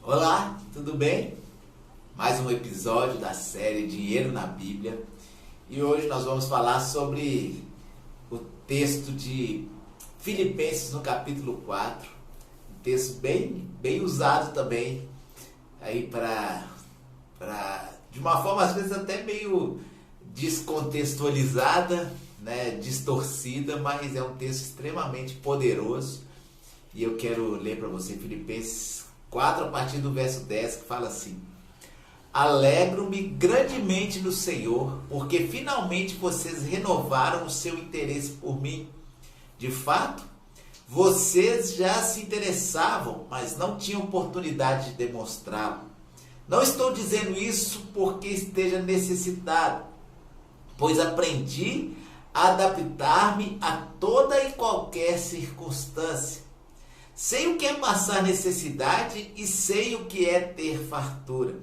Olá, tudo bem? Mais um episódio da série Dinheiro na Bíblia. E hoje nós vamos falar sobre o texto de Filipenses no capítulo 4. Um texto bem usado também aí de uma forma às vezes até meio descontextualizada, né, distorcida, mas é um texto extremamente poderoso. E eu quero ler para você Filipenses 4 a partir do verso 10, que fala assim: Alegro-me grandemente no Senhor, porque finalmente vocês renovaram o seu interesse por mim. De fato, vocês já se interessavam, mas não tinham oportunidade de demonstrá-lo. Não estou dizendo isso porque esteja necessitado, pois aprendi a adaptar-me a toda e qualquer circunstância. Sei o que é passar necessidade e sei o que é ter fartura.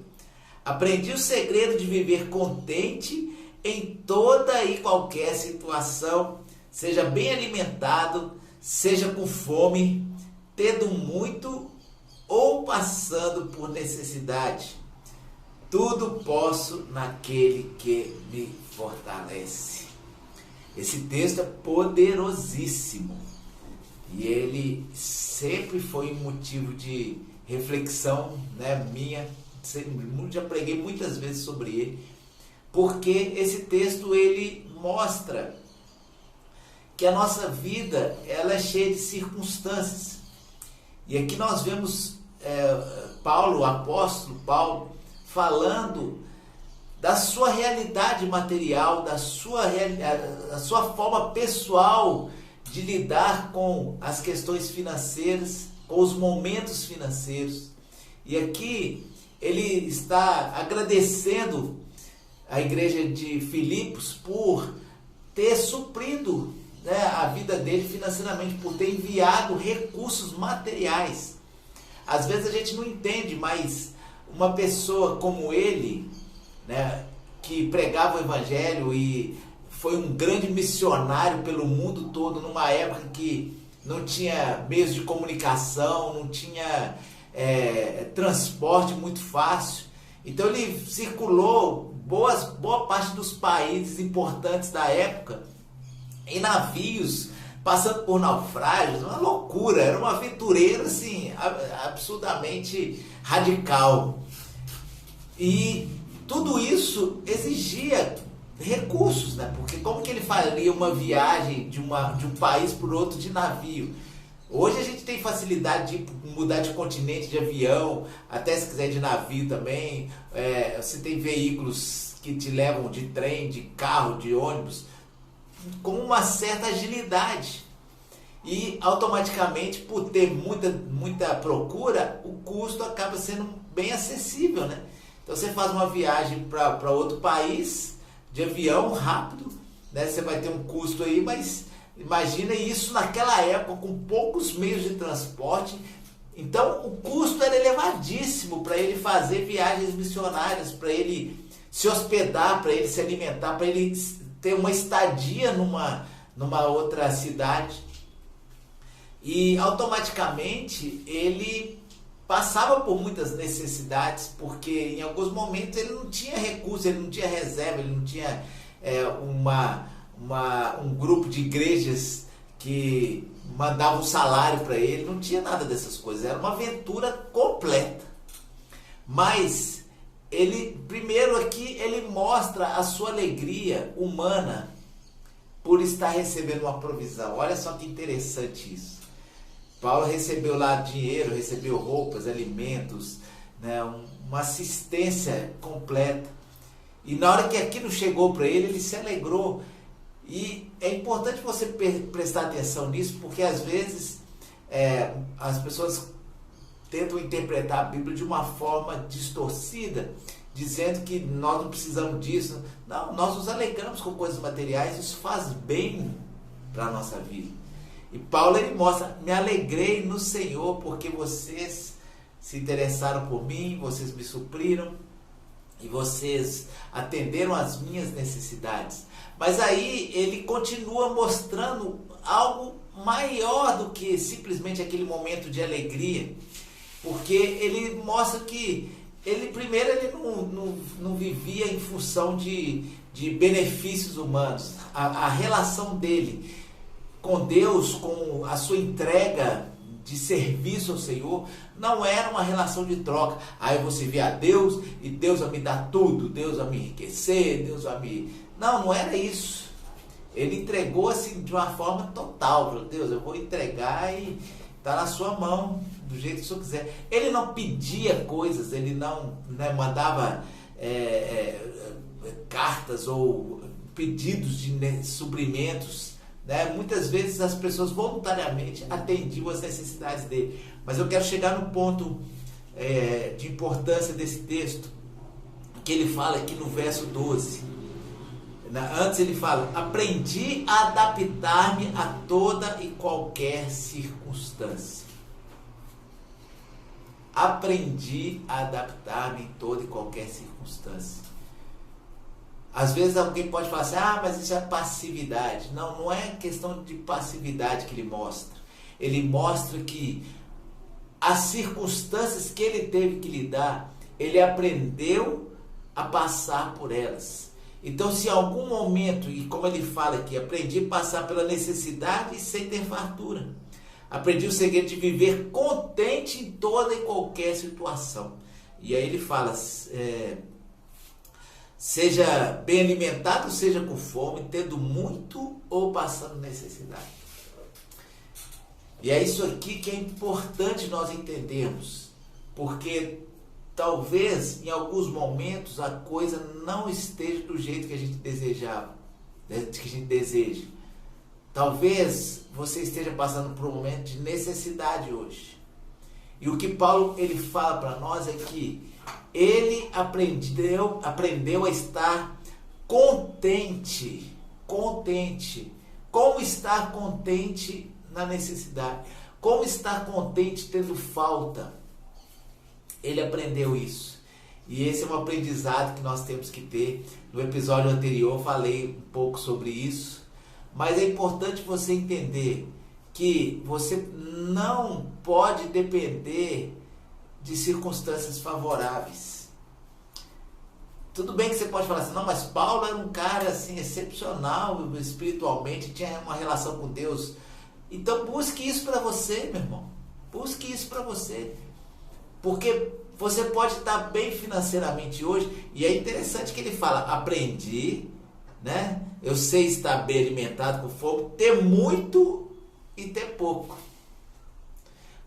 Aprendi o segredo de viver contente em toda e qualquer situação, seja bem alimentado, seja com fome, tendo muito ou passando por necessidade. Tudo posso naquele que me fortalece. Esse texto é poderosíssimo. E ele sempre foi motivo de reflexão, né, minha. Já preguei muitas vezes sobre ele. Porque esse texto ele mostra que a nossa vida ela é cheia de circunstâncias. E aqui nós vemos Paulo, o apóstolo Paulo, falando da sua realidade material, da sua forma pessoal de lidar com as questões financeiras, com os momentos financeiros. E aqui ele está agradecendo a igreja de Filipos por ter suprido, né, a vida dele financeiramente, por ter enviado recursos materiais. Às vezes a gente não entende, mas uma pessoa como ele, né, que pregava o evangelho e foi um grande missionário pelo mundo todo, numa época que não tinha meios de comunicação, não tinha transporte muito fácil. Então ele circulou boa parte dos países importantes da época em navios, passando por naufrágios, uma loucura, era um aventureiro assim, absurdamente radical. E tudo isso exigia recursos, né? Porque como que ele faria uma viagem de um país para o outro de navio? Hoje a gente tem facilidade de mudar de continente de avião, até se quiser de navio também. Você tem veículos que te levam de trem, de carro, de ônibus, com uma certa agilidade. E automaticamente, por ter muita procura, o custo acaba sendo bem acessível, né? Então você faz uma viagem para outro país de avião rápido, né? Você vai ter um custo aí, mas imagina isso naquela época com poucos meios de transporte. Então o custo era elevadíssimo para ele fazer viagens missionárias, para ele se hospedar, para ele se alimentar, para ele ter uma estadia numa outra cidade. E automaticamente ele passava por muitas necessidades, porque em alguns momentos ele não tinha recurso, ele não tinha reserva, ele não tinha um grupo de igrejas que mandava um salário para ele, não tinha nada dessas coisas, era uma aventura completa. Mas ele, primeiro aqui, ele mostra a sua alegria humana por estar recebendo uma provisão. Olha só que interessante isso. Paulo recebeu lá dinheiro, recebeu roupas, alimentos, né, uma assistência completa. E na hora que aquilo chegou para ele, ele se alegrou. E é importante você prestar atenção nisso, porque às vezes as pessoas tentam interpretar a Bíblia de uma forma distorcida, dizendo que nós não precisamos disso. Não, nós nos alegramos com coisas materiais, isso faz bem para a nossa vida. E Paulo ele mostra: me alegrei no Senhor porque vocês se interessaram por mim, vocês me supriram e vocês atenderam às minhas necessidades. Mas aí ele continua mostrando algo maior do que simplesmente aquele momento de alegria. Porque ele mostra que primeiro ele não vivia em função de benefícios humanos. A relação dele com Deus, com a sua entrega de serviço ao Senhor, não era uma relação de troca. Aí eu vou servir a Deus e Deus vai me dar tudo, Deus vai me enriquecer, Deus vai me... Não era isso. Ele entregou assim de uma forma total. Falou, Deus, eu vou entregar e está na sua mão, do jeito que o Senhor quiser. Ele não pedia coisas, ele não mandava cartas ou pedidos de suprimentos. Muitas vezes as pessoas voluntariamente atendiam as necessidades dele. Mas eu quero chegar no ponto de importância desse texto, que ele fala aqui no verso 12. Antes ele fala, aprendi a adaptar-me a toda e qualquer circunstância. Aprendi a adaptar-me em toda e qualquer circunstância. Às vezes alguém pode falar assim, mas isso é passividade. Não, não é questão de passividade que ele mostra. Ele mostra que as circunstâncias que ele teve que lidar, ele aprendeu a passar por elas. Então, se em algum momento, e como ele fala aqui, aprendi a passar pela necessidade sem ter fartura. Aprendi o segredo de viver contente em toda e qualquer situação. E aí ele fala, seja bem alimentado, seja com fome, tendo muito ou passando necessidade. E é isso aqui que é importante nós entendermos, porque talvez em alguns momentos a coisa não esteja do jeito que a gente desejava, que a gente deseja. Talvez você esteja passando por um momento de necessidade hoje. E o que Paulo ele fala para nós é que ele aprendeu a estar contente. Como estar contente na necessidade? Como estar contente tendo falta? Ele aprendeu isso. E esse é um aprendizado que nós temos que ter. No episódio anterior eu falei um pouco sobre isso. Mas é importante você entender que você não pode depender de circunstâncias favoráveis. Tudo bem que você pode falar assim, não, mas Paulo era um cara assim, excepcional espiritualmente, tinha uma relação com Deus. Então busque isso para você, meu irmão. Busque isso para você. Porque você pode estar bem financeiramente hoje, e é interessante que ele fala, aprendi, eu sei estar bem alimentado, com fome, ter muito e ter pouco.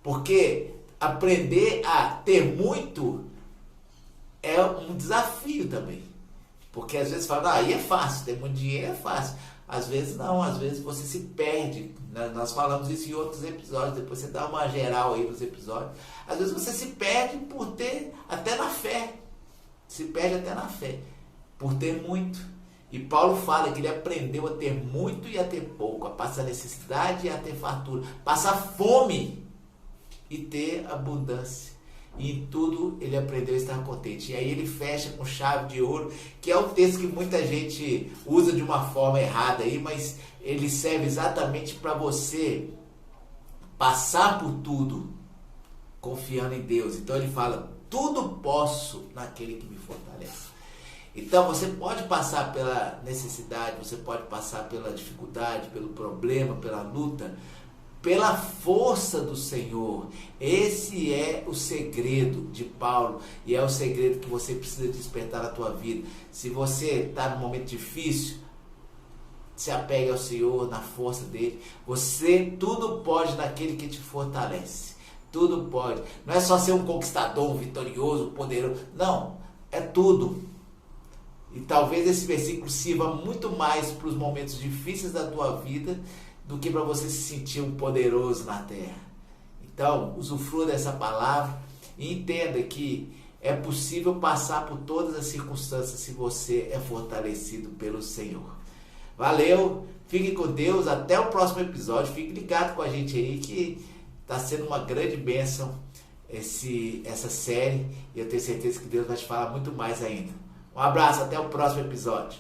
Porque aprender a ter muito é um desafio também. Porque às vezes fala, aí é fácil, ter muito dinheiro é fácil. Às vezes não, às vezes você se perde. Nós falamos isso em outros episódios, depois você dá uma geral aí nos episódios. Às vezes você se perde por ter, até na fé. Se perde até na fé, por ter muito. E Paulo fala que ele aprendeu a ter muito e a ter pouco, a passar necessidade e a ter fartura, passar fome e ter abundância. E em tudo ele aprendeu a estar contente. E aí ele fecha com chave de ouro, que é um texto que muita gente usa de uma forma errada aí, mas ele serve exatamente para você passar por tudo confiando em Deus. Então ele fala, tudo posso naquele que me fortalece. Então você pode passar pela necessidade, você pode passar pela dificuldade, pelo problema, pela luta, pela força do Senhor. Esse é o segredo de Paulo e é o segredo que você precisa despertar na tua vida. Se você está num momento difícil, se apegue ao Senhor, na força dele. Você tudo pode naquele que te fortalece. Tudo pode. Não é só ser um conquistador, um vitorioso, um poderoso. Não, é tudo. E talvez esse versículo sirva muito mais para os momentos difíceis da tua vida do que para você se sentir um poderoso na terra. Então, usufrua dessa palavra e entenda que é possível passar por todas as circunstâncias se você é fortalecido pelo Senhor. Valeu, fique com Deus, até o próximo episódio, fique ligado com a gente aí que está sendo uma grande bênção essa série e eu tenho certeza que Deus vai te falar muito mais ainda. Um abraço, até o próximo episódio.